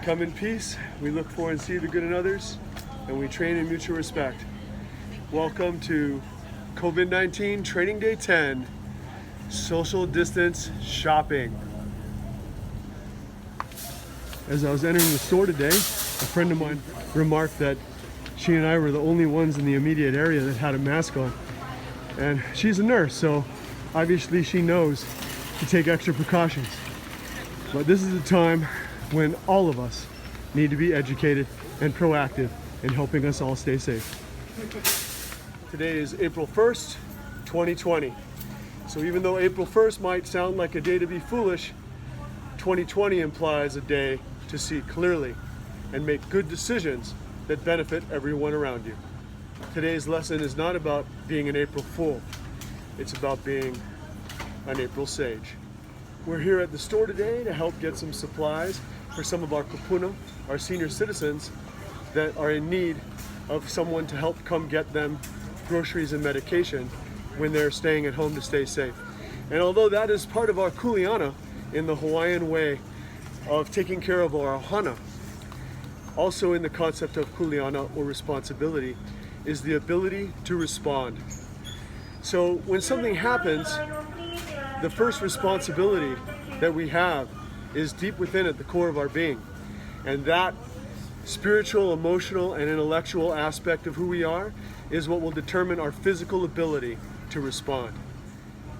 come in peace, we look for and see the good in others, and we train in mutual respect. Welcome to COVID-19 Training Day 10, Social Distance Shopping. As I was entering the store today, a friend of mine remarked that she and I were the only ones in the immediate area that had a mask on. And she's a nurse, so obviously she knows to take extra precautions. But this is a time when all of us need to be educated and proactive in helping us all stay safe. Today is April 1st, 2020. So even though April 1st might sound like a day to be foolish, 2020 implies a day to see clearly and make good decisions that benefit everyone around you. Today's lesson is not about being an April Fool. It's about being an April Sage. We're here at the store today to help get some supplies for some of our kupuna, our senior citizens that are in need of someone to help come get them groceries and medication when they're staying at home to stay safe. And although that is part of our Kuleana in the Hawaiian way of taking care of our ohana, also in the concept of Kuleana or responsibility is the ability to respond. So when something happens, the first responsibility that we have is deep within at the core of our being. And that spiritual, emotional, and intellectual aspect of who we are is what will determine our physical ability to respond.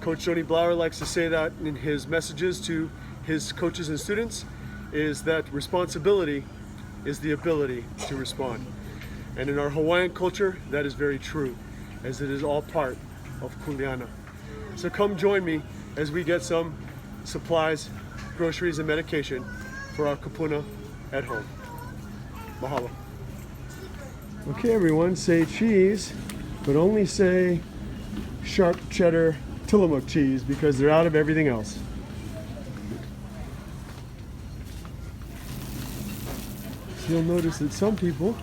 Coach Johnny Blauer likes to say that in his messages to his coaches and students, is that responsibility is the ability to respond. And in our Hawaiian culture, that is very true, as it is all part of Kuleana. So come join me as we get some supplies, groceries, and medication for our kupuna at home. Mahalo. Okay everyone, say cheese, but only say sharp cheddar Tillamook cheese because they're out of everything else. You'll notice that some people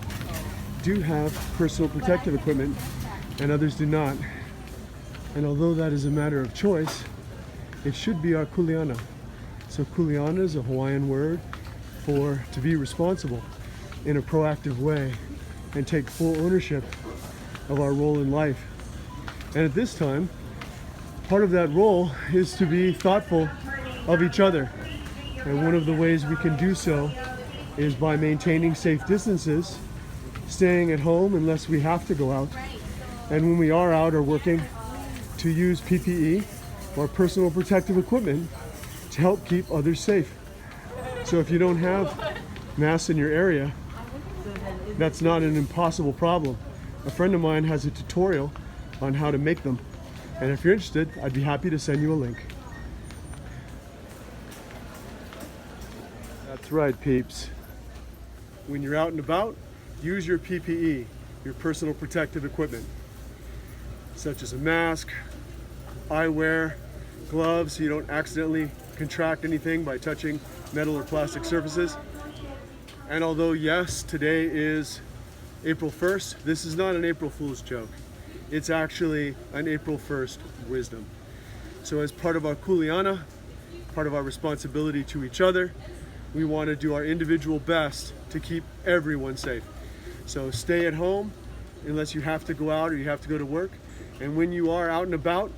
do have personal protective equipment and others do not. And although that is a matter of choice, it should be our Kuleana. So Kuleana is a Hawaiian word for to be responsible in a proactive way and take full ownership of our role in life. And at this time, part of that role is to be thoughtful of each other. And one of the ways we can do so is by maintaining safe distances, staying at home unless we have to go out, and when we are out or working, to use PPE or personal protective equipment to help keep others safe. So if you don't have masks in your area, that's not an impossible problem. A friend of mine has a tutorial on how to make them, and if you're interested, I'd be happy to send you a link. That's right, peeps. When you're out and about, use your PPE, your personal protective equipment, such as a mask, eyewear, gloves, so you don't accidentally contract anything by touching metal or plastic surfaces. And although yes, today is April 1st, this is not an April Fool's joke. It's actually an April 1st wisdom. So as part of our Kuleana, part of our responsibility to each other, we want to do our individual best to keep everyone safe. So stay at home unless you have to go out or you have to go to work. And when you are out and about,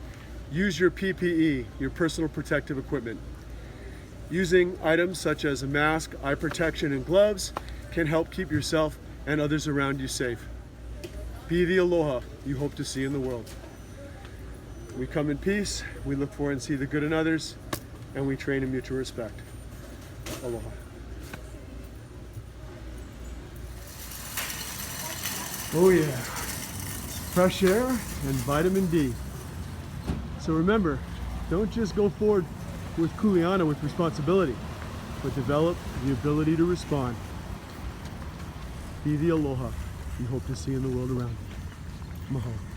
use your PPE, your personal protective equipment. Using items such as a mask, eye protection, and gloves can help keep yourself and others around you safe. Be the aloha you hope to see in the world. We come in peace, we look for and see the good in others, and we train in mutual respect. Aloha. Oh yeah, fresh air and vitamin D. So remember, don't just go forward with Kuleana with responsibility, but develop the ability to respond. Be the aloha you hope to see in the world around you. Mahalo.